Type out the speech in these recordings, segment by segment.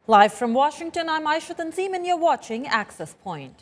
Live from Washington, I'm Aisha Tanzim and you're watching Access Point.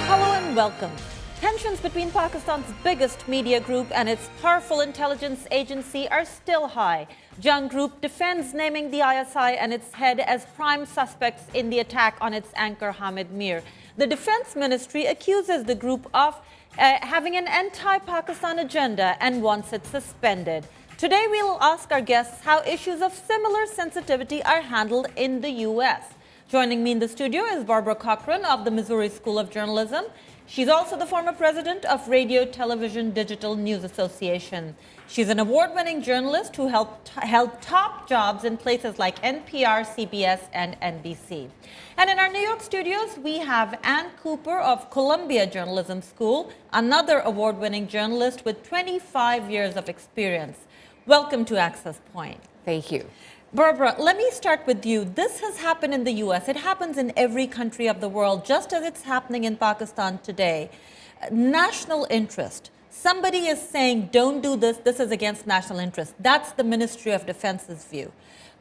Hello and welcome. Tensions between Pakistan's biggest media group and its powerful intelligence agency are still high. Jung Group defends naming the ISI and its head as prime suspects in the attack on its anchor Hamid Mir. The Defense Ministry accuses the group of having an anti-Pakistan agenda and wants it suspended. Today we will ask our guests how issues of similar sensitivity are handled in the U.S. Joining me in the studio is Barbara Cochran of the Missouri School of Journalism. She's also the former president of Radio Television Digital News Association. She's an award-winning journalist who held top jobs in places like NPR, CBS, and NBC. And in our New York studios, we have Ann Cooper of Columbia Journalism School, another award-winning journalist with 25 years of experience. Welcome to Access Point. Thank you. Barbara, let me start with you. This has happened in the U.S. It happens in every country of the world, just as it's happening in Pakistan today. National interest. Somebody is saying, don't do this, this is against national interest. That's the Ministry of Defense's view.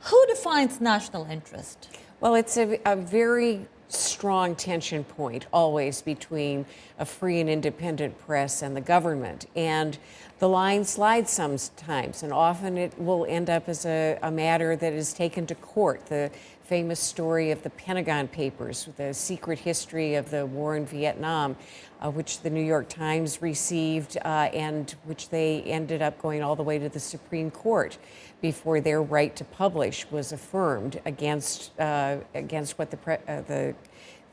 Who defines national interest? Well, it's a very strong tension point always between a free and independent press and the government. And the line slides sometimes, and often it will end up as a matter that is taken to court. The famous story of the Pentagon Papers, the secret history of the war in Vietnam, which the New York Times received and which they ended up going all the way to the Supreme Court before their right to publish was affirmed against what the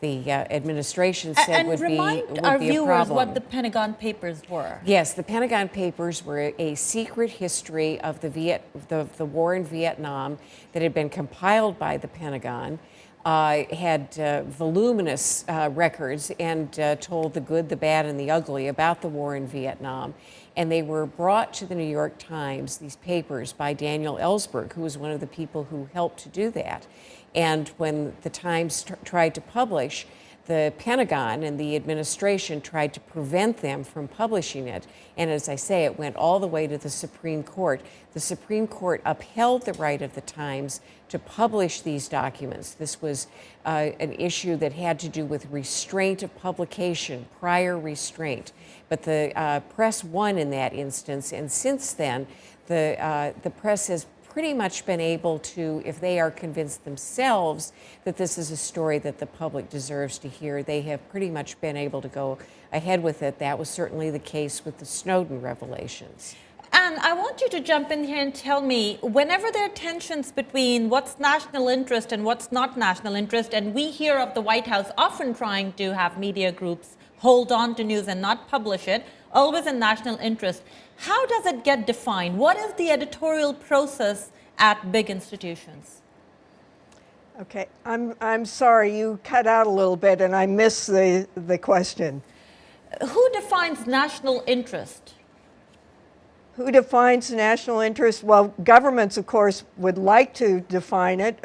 administration said would be a problem. And remind our viewers what the Pentagon Papers were. Yes, the Pentagon Papers were a secret history of the war in Vietnam that had been compiled by the Pentagon, had voluminous records and told the good, the bad, and the ugly about the war in Vietnam. And they were brought to the New York Times, these papers, by Daniel Ellsberg, who was one of the people who helped to do that. And when the Times tried to publish, the Pentagon and the administration tried to prevent them from publishing it. And as I say, it went all the way to the Supreme Court. The Supreme Court upheld the right of the Times to publish these documents. This was an issue that had to do with restraint of publication, prior restraint. But the press won in that instance. And since then, the press has pretty much been able to, if they are convinced themselves that this is a story that the public deserves to hear, they have pretty much been able to go ahead with it. That was certainly the case with the Snowden revelations. And I want you to jump in here and tell me, whenever there are tensions between what's national interest and what's not national interest, and we hear of the White House often trying to have media groups hold on to news and not publish it, always in national interest, how does it get defined? What is the editorial process at big institutions? Okay, I'm sorry, you cut out a little bit and I missed the question. Who defines national interest? Who defines national interest? Well, governments, of course, would like to define it.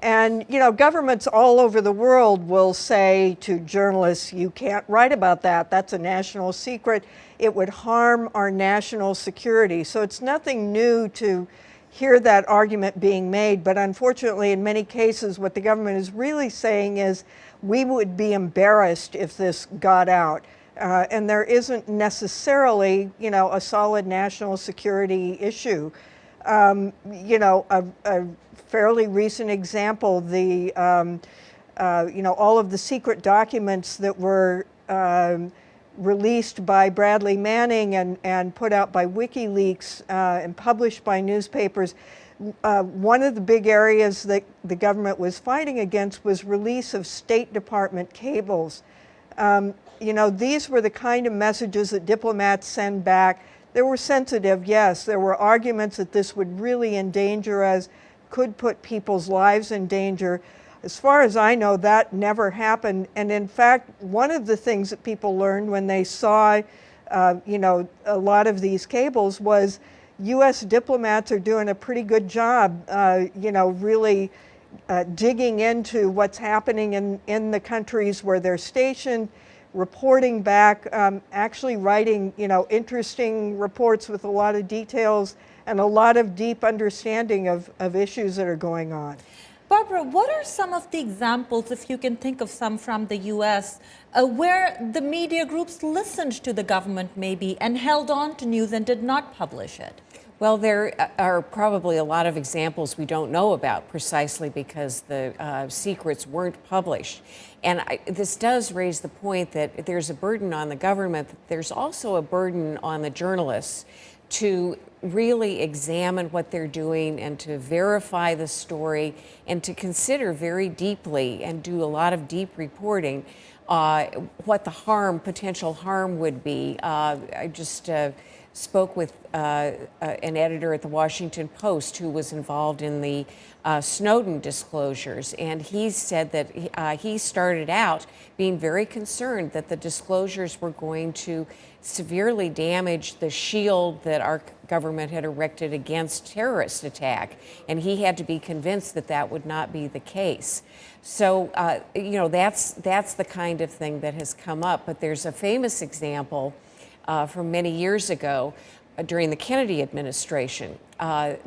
And, you know, governments all over the world will say to journalists, you can't write about that. That's a national secret. It would harm our national security. So it's nothing new to hear that argument being made. But unfortunately, in many cases, what the government is really saying is we would be embarrassed if this got out. And there isn't necessarily, you know, a solid national security issue. You know, a fairly recent example, you know, all of the secret documents that were released by Bradley Manning and put out by WikiLeaks and published by newspapers. One of the big areas that the government was fighting against was release of State Department cables. You know, these were the kind of messages that diplomats send back. They were sensitive, yes. There were arguments that this would really endanger us, could put people's lives in danger. As far as I know, that never happened. And in fact, one of the things that people learned when they saw, you know, a lot of these cables was U.S. diplomats are doing a pretty good job, you know, really digging into what's happening in the countries where they're stationed, reporting back, actually writing, interesting reports with a lot of details and a lot of deep understanding of issues that are going on. Barbara, what are some of the examples, if you can think of some from the US, where the media groups listened to the government maybe and held on to news and did not publish it? Well, there are probably a lot of examples we don't know about precisely because the secrets weren't published. And this does raise the point that there's a burden on the government, but there's also a burden on the journalists to really examine what they're doing and to verify the story and to consider very deeply and do a lot of deep reporting what the potential harm would be. I just spoke with an editor at the Washington Post who was involved in the Snowden disclosures, and he said that he started out being very concerned that the disclosures were going to severely damage the shield that our government had erected against terrorist attack, and he had to be convinced that that would not be the case. So, that's the kind of thing that has come up. But there's a famous example from many years ago during the Kennedy administration. John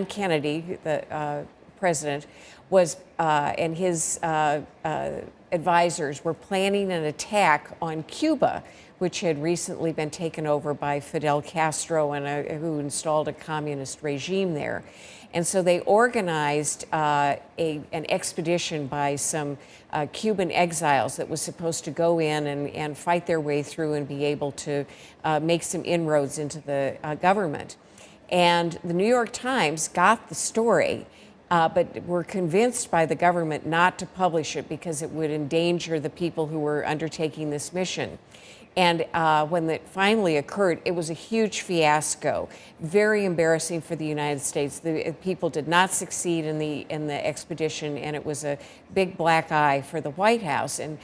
Kennedy, the president, was and his advisors were planning an attack on Cuba, which had recently been taken over by Fidel Castro and who installed a communist regime there. And so they organized an expedition by some Cuban exiles that was supposed to go in and fight their way through and be able to make some inroads into the government. And the New York Times got the story, but were convinced by the government not to publish it because it would endanger the people who were undertaking this mission. And when it finally occurred, it was a huge fiasco, very embarrassing for the United States. The people did not succeed in the expedition, and it was a big black eye for the White House. And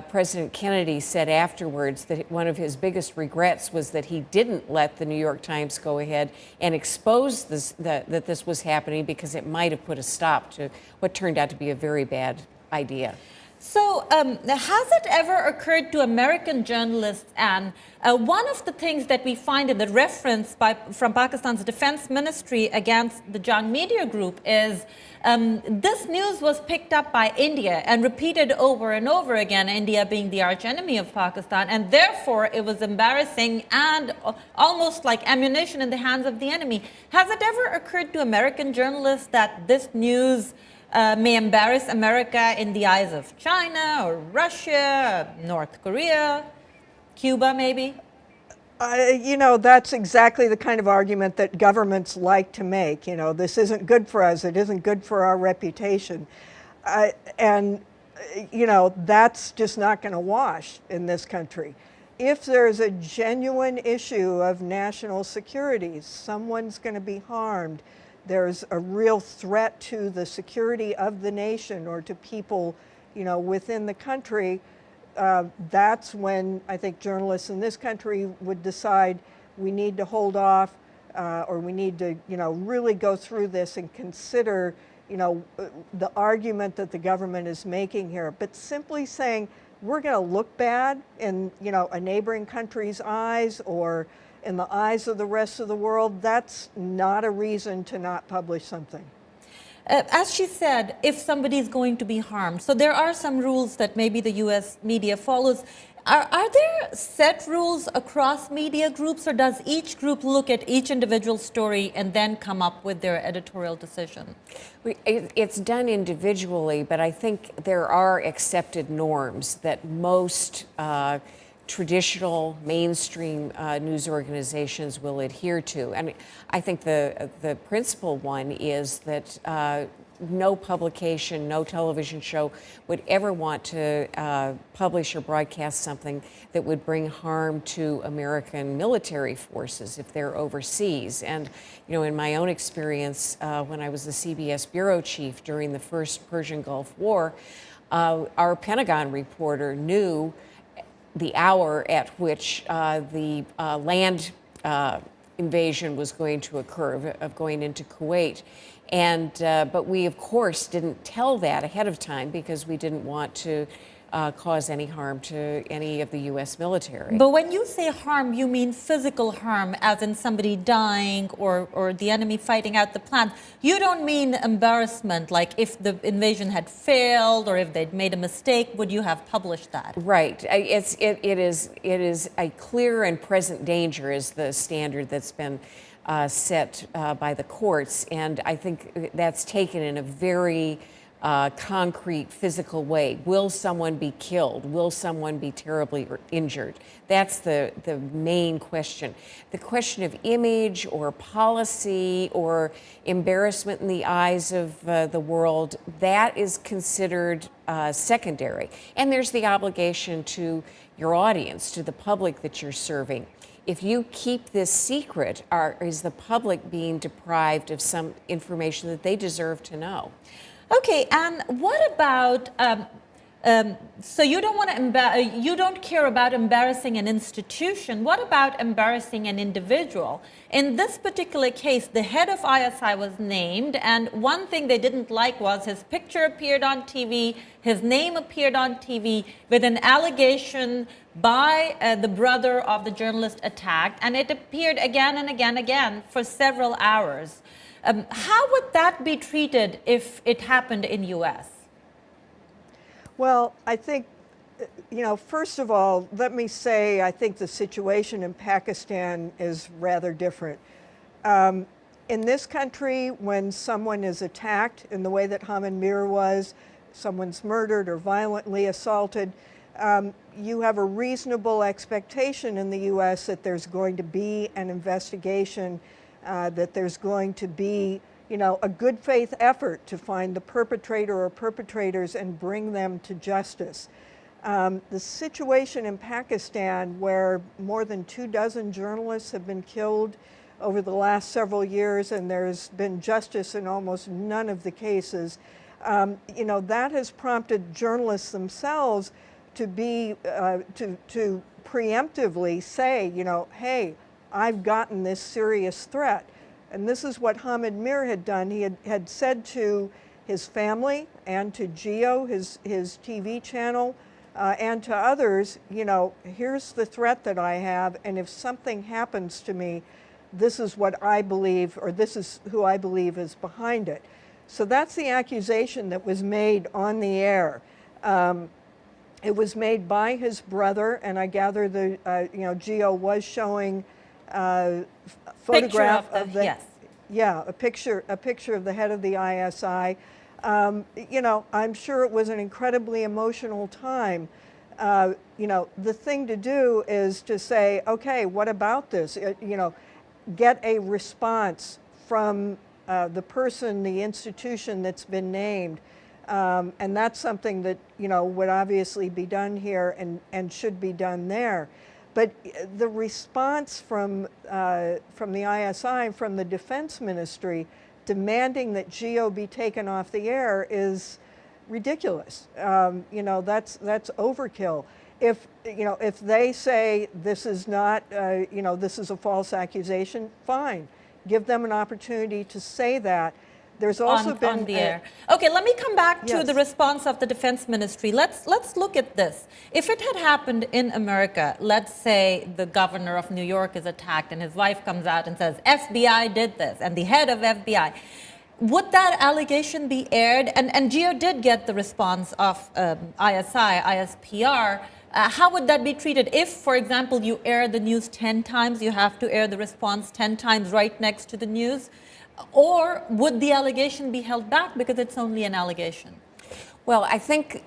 President Kennedy said afterwards that one of his biggest regrets was that he didn't let the New York Times go ahead and expose that this was happening, because it might have put a stop to what turned out to be a very bad idea. So, has it ever occurred to American journalists, Anne, one of the things that we find in the reference from Pakistan's defense ministry against the Jang Media Group is this news was picked up by India and repeated over and over again, India being the archenemy of Pakistan, and therefore it was embarrassing and almost like ammunition in the hands of the enemy. Has it ever occurred to American journalists that this news may embarrass America in the eyes of China or Russia, North Korea, Cuba, maybe? That's exactly the kind of argument that governments like to make. This isn't good for us. It isn't good for our reputation. That's just not going to wash in this country. If there's a genuine issue of national security, someone's going to be harmed. There's a real threat to the security of the nation or to people, within the country. That's when I think journalists in this country would decide we need to hold off, or we need to, really go through this and consider, the argument that the government is making here. But simply saying we're going to look bad in, a neighboring country's eyes or in the eyes of the rest of the world, that's not a reason to not publish something. As she said, if somebody is going to be harmed, so there are some rules that maybe the U.S. media follows. Are there set rules across media groups, or does each group look at each individual story and then come up with their editorial decision? It's done individually, but I think there are accepted norms that most traditional mainstream news organizations will adhere to. And I think the principal one is that no publication, no television show would ever want to publish or broadcast something that would bring harm to American military forces if they're overseas. And, in my own experience, when I was the CBS bureau chief during the first Persian Gulf War, our Pentagon reporter knew the hour at which the land invasion was going to occur, of going into Kuwait. And but we, of course, didn't tell that ahead of time because we didn't want to cause any harm to any of the U.S. military. But when you say harm, you mean physical harm, as in somebody dying or the enemy fighting out the plans. You don't mean embarrassment, like if the invasion had failed or if they'd made a mistake, would you have published that? Right. It is a clear and present danger is the standard that's been set by the courts, and I think that's taken in a very concrete physical way. Will someone be killed? Will someone be terribly injured? That's the main question. The question of image or policy or embarrassment in the eyes of the world, that is considered secondary. And there's the obligation to your audience, to the public that you're serving. If you keep this secret, is the public being deprived of some information that they deserve to know? Okay, and what about? So you don't want to you don't care about embarrassing an institution. What about embarrassing an individual? In this particular case, the head of ISI was named, and one thing they didn't like was his picture appeared on TV, his name appeared on TV with an allegation by the brother of the journalist attacked, and it appeared again and again for several hours. How would that be treated if it happened in U.S.? Well, I think, first of all, let me say I think the situation in Pakistan is rather different. In this country, when someone is attacked in the way that Hamid Mir was, someone's murdered or violently assaulted, you have a reasonable expectation in the U.S. that there's going to be an investigation, that there's going to be a good faith effort to find the perpetrator or perpetrators and bring them to justice. The situation in Pakistan, where more than 24 journalists have been killed over the last several years, and there's been justice in almost none of the cases, that has prompted journalists themselves to be to preemptively say, hey, I've gotten this serious threat. And this is what Hamid Mir had done. He had said to his family and to Geo, his TV channel, and to others, here's the threat that I have, and if something happens to me, this is what I believe, or this is who I believe is behind it. So that's the accusation that was made on the air. It was made by his brother, and I gather Geo was showing photograph of the yes. Yeah, a picture of the head of the ISI. I'm sure it was an incredibly emotional time. The thing to do is to say, okay, what about this? Get a response from the person, the institution that's been named. And that's something that, would obviously be done here and should be done there. But the response from the ISI, from the Defense Ministry, demanding that Geo be taken off the air is ridiculous. That's overkill. If they say this is not, this is a false accusation, fine. Give them an opportunity to say that. There's also been on the air. Okay, let me come back to Yes. the response of the Defense Ministry. Let's look at this. If it had happened in America, let's say the governor of New York is attacked and his wife comes out and says, FBI did this, and the head of FBI. Would that allegation be aired? And Geo did get the response of ISI, ISPR. How would that be treated? If, for example, you air the news 10 times, you have to air the response 10 times right next to the news? Or would the allegation be held back because it's only an allegation? Well, I think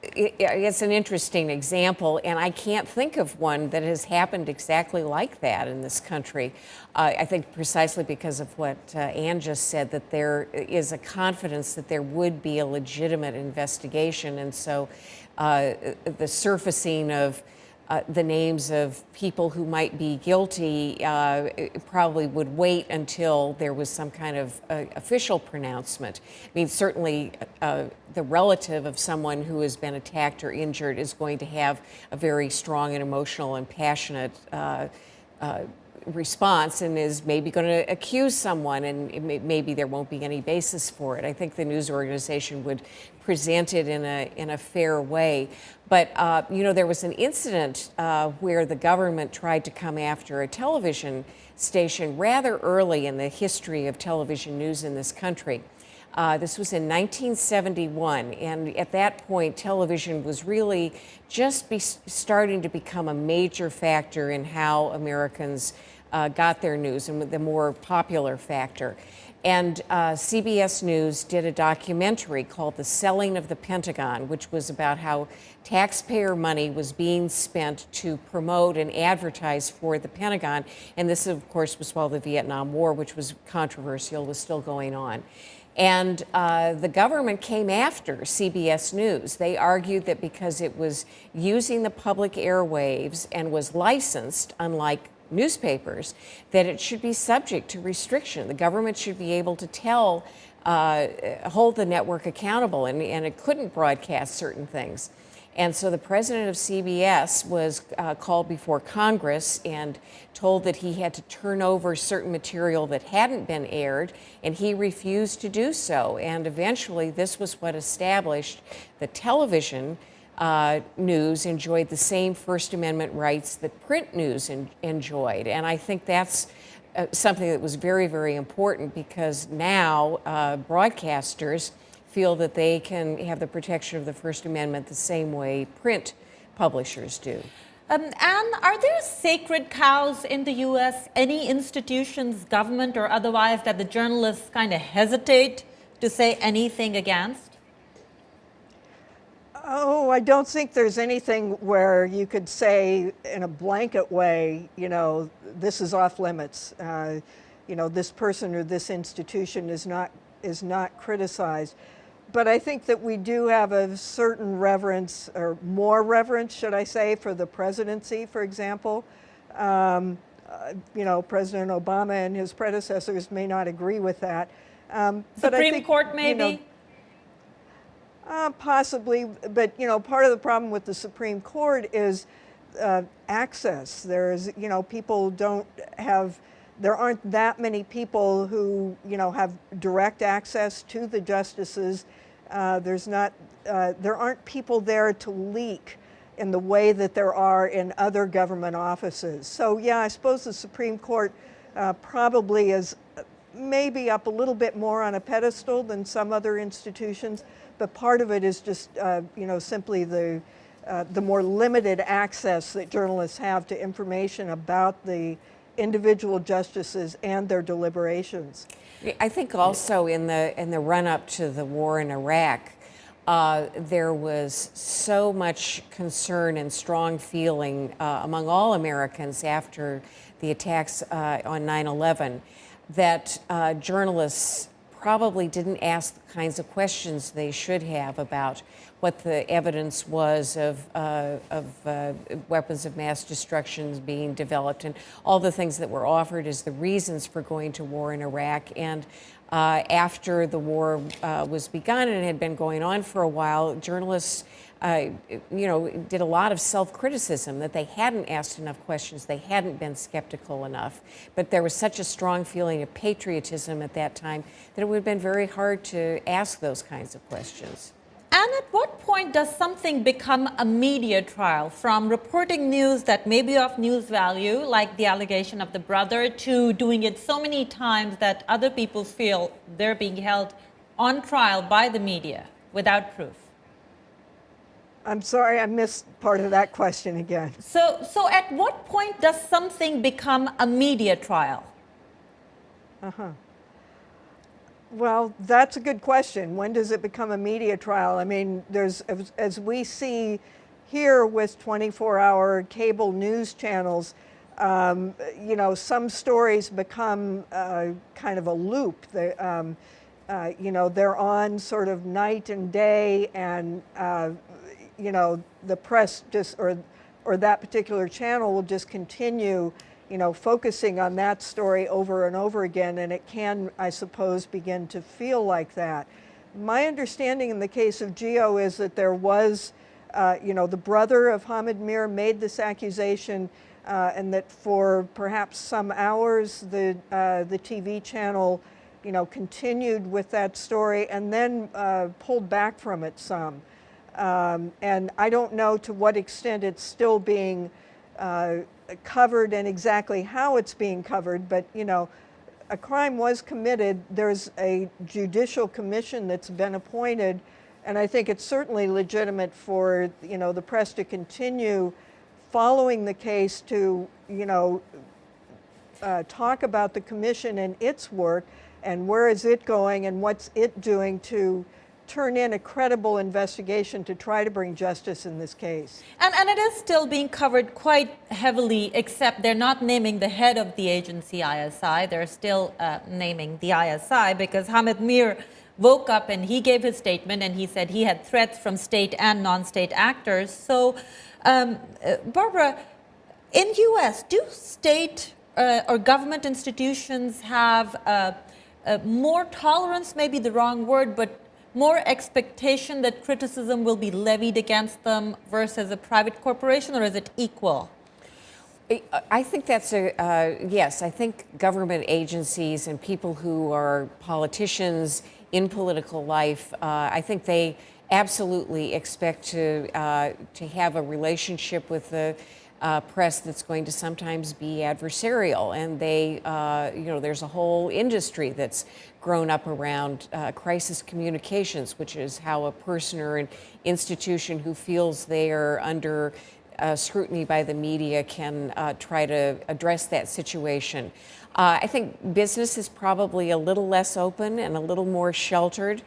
it's an interesting example, and I can't think of one that has happened exactly like that in this country. I think precisely because of what Ann just said, that there is a confidence that there would be a legitimate investigation, and so the surfacing of the names of people who might be guilty probably would wait until there was some kind of official pronouncement. I mean, certainly the relative of someone who has been attacked or injured is going to have a very strong and emotional and passionate response and is maybe going to accuse someone, and maybe there won't be any basis for it. I think the news organization would present it in a fair way. But there was an incident where the government tried to come after a television station rather early in the history of television news in this country. This was in 1971, and at that point, television was really just starting to become a major factor in how Americans got their news, and the more popular factor. And CBS News did a documentary called The Selling of the Pentagon, which was about how taxpayer money was being spent to promote and advertise for the Pentagon. And this, of course, was while the Vietnam War, which was controversial, was still going on. And the government came after CBS News. They argued that because it was using the public airwaves and was licensed, unlike newspapers, that it should be subject to restriction. The government should be able to hold the network accountable, and it couldn't broadcast certain things. And so the president of CBS was called before Congress and told that he had to turn over certain material that hadn't been aired, and he refused to do so. And eventually, this was what established that television news enjoyed the same First Amendment rights that print news enjoyed. And I think that's something that was very, very important, because now broadcasters feel that they can have the protection of the First Amendment the same way print publishers do. Anne, are there sacred cows in the U.S., any institutions, government or otherwise, that the journalists kind of hesitate to say anything against? Oh, I don't think there's anything where you could say in a blanket way, this is off limits. This person or this institution is not criticized. But I think that we do have a certain reverence, or more reverence, should I say, for the presidency, for example. President Obama and his predecessors may not agree with that. But I think, Court, maybe? Possibly, but part of the problem with the Supreme Court is access. People don't have. There aren't that many people who have direct access to the justices. There aren't people there to leak in the way that there are in other government offices. So yeah, I suppose the Supreme Court probably is maybe up a little bit more on a pedestal than some other institutions. But part of it is just, simply the more limited access that journalists have to information about the individual justices and their deliberations. I think also in the run-up to the war in Iraq, there was so much concern and strong feeling among all Americans after the attacks on 9/11 that journalists probably didn't ask the kinds of questions they should have about what the evidence was of weapons of mass destruction being developed, and all the things that were offered as the reasons for going to war in Iraq. And after the war was begun and had been going on for a while, journalists did a lot of self-criticism that they hadn't asked enough questions, they hadn't been skeptical enough. But there was such a strong feeling of patriotism at that time that it would have been very hard to ask those kinds of questions. And at what point does something become a media trial, from reporting news that may be of news value, like the allegation of the brother, to doing it so many times that other people feel they're being held on trial by the media without proof? I'm sorry, I missed part of that question again. So at what point does something become a media trial? Well, that's a good question. When does it become a media trial? I mean, as we see here with 24-hour cable news channels, some stories become kind of a loop. They're on sort of night and day, and the press just or that particular channel will just continue focusing on that story over and over again, and it can, I suppose, begin to feel like that. My understanding in the case of Geo is that there was, the brother of Hamid Mir made this accusation. and that for perhaps some hours the TV channel, continued with that story and then pulled back from it some. And I don't know to what extent it's still being covered and exactly how it's being covered, but a crime was committed. There's a judicial commission that's been appointed, and I think it's certainly legitimate for the press to continue following the case to talk about the commission and its work and where is it going and what's it doing to turn in a credible investigation to try to bring justice in this case. And it is still being covered quite heavily, except they're not naming the head of the agency, ISI. They're still naming the ISI because Hamid Mir woke up and he gave his statement and he said he had threats from state and non-state actors. So, Barbara, in U.S., do state or government institutions have more tolerance, maybe the wrong word, but more expectation that criticism will be levied against them versus a private corporation, or is it equal? I think that's yes. I think government agencies and people who are politicians in political life, I think they absolutely expect to have a relationship with the press that's going to sometimes be adversarial, and they, there's a whole industry that's grown up around crisis communications, which is how a person or an institution who feels they are under scrutiny by the media can try to address that situation. I think business is probably a little less open and a little more sheltered.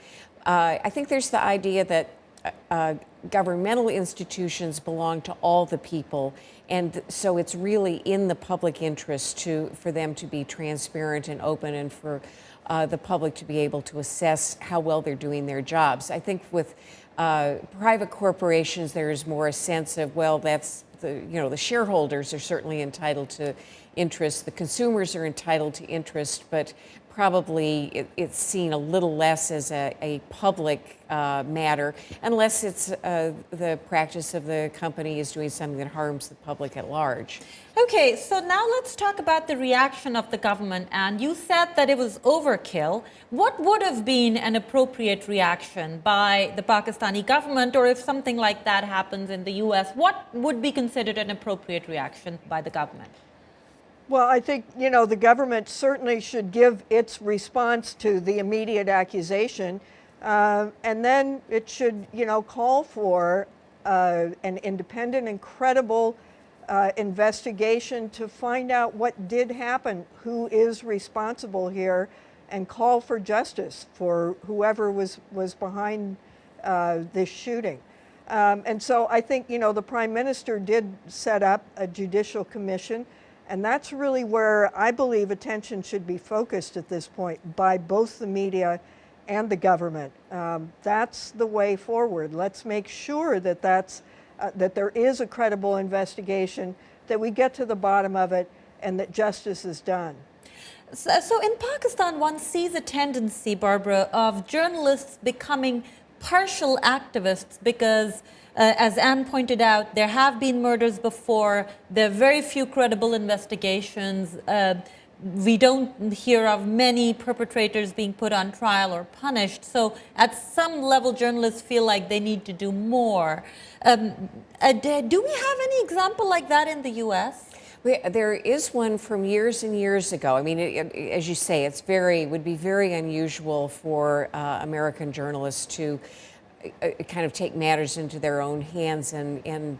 I think there's the idea that governmental institutions belong to all the people, and so it's really in the public interest for them to be transparent and open, and for the public to be able to assess how well they're doing their jobs. I think with private corporations, there is more a sense of, well, that's the shareholders are certainly entitled to interest, the consumers are entitled to interest, but probably it's seen a little less as a public matter, unless it's the practice of the company is doing something that harms the public at large. Okay, so now let's talk about the reaction of the government. And you said that it was overkill. What would have been an appropriate reaction by the Pakistani government, or if something like that happens in the U.S., what would be considered an appropriate reaction by the government? Well, I think, the government certainly should give its response to the immediate accusation, and then it should, call for an independent and credible investigation to find out what did happen, who is responsible here, and call for justice for whoever was behind this shooting. And so I think, the Prime Minister did set up a judicial commission. And that's really where I believe attention should be focused at this point by both the media and the government. That's the way forward. Let's make sure that that there is a credible investigation, that we get to the bottom of it, and that justice is done. So in Pakistan, one sees a tendency, Barbara, of journalists becoming partial activists because, as Anne pointed out, there have been murders before. There are very few credible investigations. We don't hear of many perpetrators being put on trial or punished. So at some level, journalists feel like they need to do more. Do we have any example like that in the U.S.? There is one from years and years ago. I mean, as you say, would be very unusual for American journalists to kind of take matters into their own hands and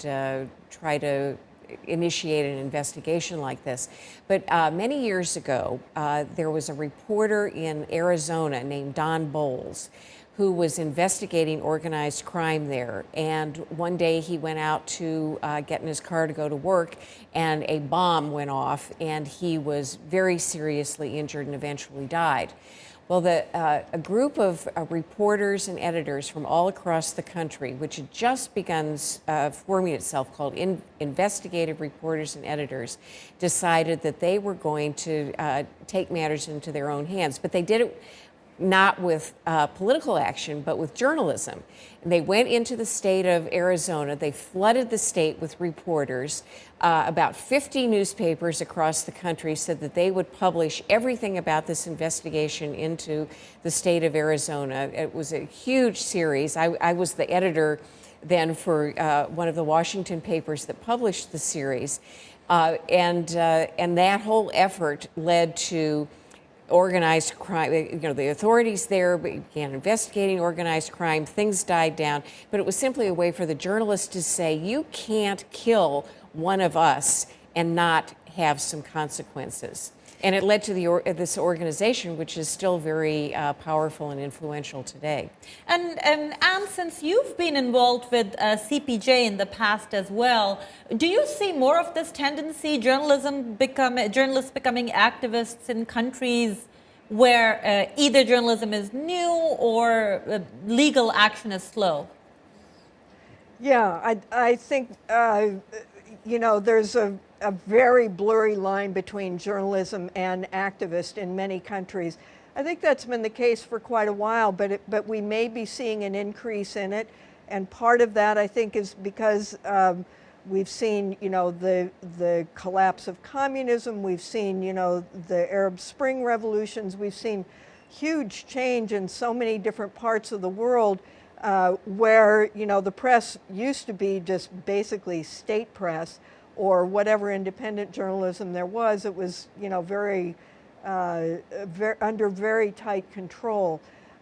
try to initiate an investigation like this. But many years ago, there was a reporter in Arizona named Don Bowles who was investigating organized crime there. And one day he went out to get in his car to go to work, and a bomb went off, and he was very seriously injured and eventually died. Well, a group of reporters and editors from all across the country, which had just begun forming itself, called Investigative Reporters and Editors, decided that they were going to take matters into their own hands. But they did it not with political action, but with journalism. And they went into the state of Arizona. They flooded the state with reporters. About 50 newspapers across the country said that they would publish everything about this investigation into the state of Arizona. It was a huge series. I was the editor then for one of the Washington papers that published the series. And that whole effort led to organized crime. The authorities there began investigating organized crime. Things died down, but it was simply a way for the journalists to say, you can't kill one of us and not have some consequences. And it led to this organization, which is still very powerful and influential today. And Anne, since you've been involved with CPJ in the past as well, do you see more of this tendency, journalists becoming activists in countries where either journalism is new or legal action is slow? Yeah, I think, there's a very blurry line between journalism and activist in many countries. I think that's been the case for quite a while, but we may be seeing an increase in it. And part of that, I think, is because we've seen, the collapse of communism. We've seen, the Arab Spring revolutions. We've seen huge change in so many different parts of the world where, the press used to be just basically state press, or whatever independent journalism there was. It was, very under very tight control.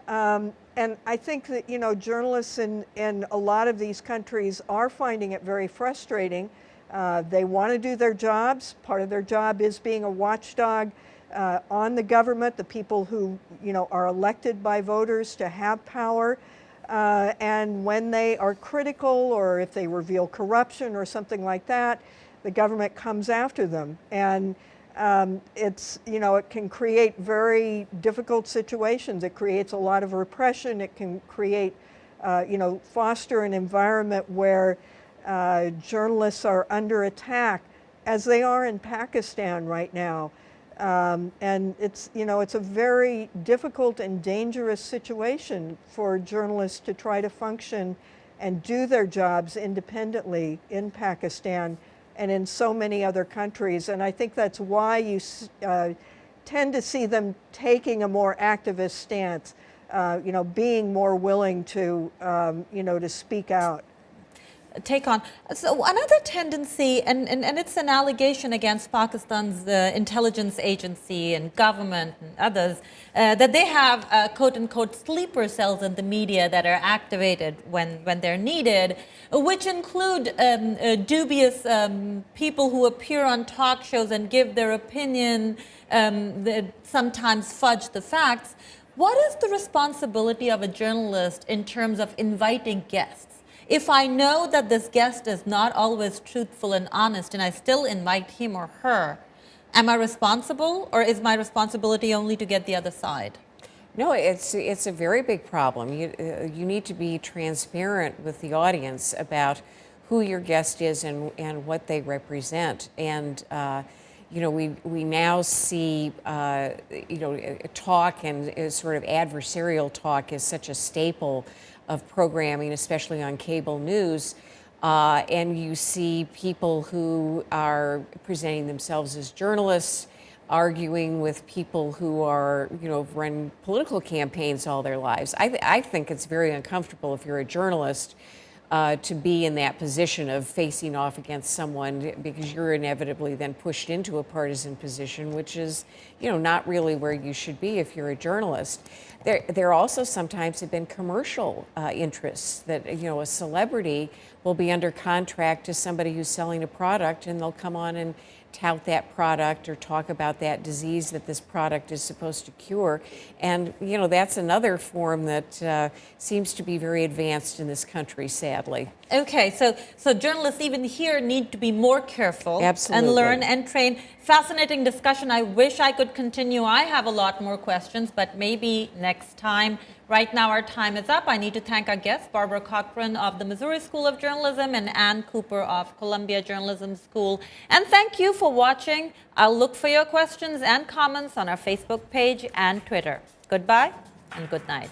And I think that, journalists in a lot of these countries are finding it very frustrating. They want to do their jobs. Part of their job is being a watchdog on the government, the people who, are elected by voters to have power. And when they are critical, or if they reveal corruption or something like that, the government comes after them. And it can create very difficult situations. It creates a lot of repression. It can create, foster an environment where journalists are under attack, as they are in Pakistan right now. And it's a very difficult and dangerous situation for journalists to try to function and do their jobs independently in Pakistan and in so many other countries. And I think that's why you tend to see them taking a more activist stance, being more willing to, to speak out. Take on. So another tendency, and it's an allegation against Pakistan's intelligence agency and government and others, that they have quote-unquote sleeper cells in the media that are activated when they're needed, which include dubious people who appear on talk shows and give their opinion, that sometimes fudge the facts. What is the responsibility of a journalist in terms of inviting guests? If I know that this guest is not always truthful and honest and I still invite him or her, am I responsible, or is my responsibility only to get the other side? No, it's a very big problem. You need to be transparent with the audience about who your guest is and what they represent. And we now see talk and sort of adversarial talk is such a staple of programming, especially on cable news, and you see people who are presenting themselves as journalists, arguing with people who are, run political campaigns all their lives. I think it's very uncomfortable if you're a journalist to be in that position of facing off against someone, because you're inevitably then pushed into a partisan position, which is, not really where you should be if you're a journalist. There also sometimes have been commercial interests that, a celebrity will be under contract to somebody who's selling a product, and they'll come on and tout that product or talk about that disease that this product is supposed to cure. And, that's another form that seems to be very advanced in this country, sadly. Okay, so journalists even here need to be more careful. Absolutely. And learn and train. Fascinating discussion. I wish I could continue. I have a lot more questions, but maybe next time. Right now our time is up. I need to thank our guests, Barbara Cochran of the Missouri School of Journalism and Anne Cooper of Columbia Journalism School. And thank you for watching. I'll look for your questions and comments on our Facebook page and Twitter. Goodbye. and good night.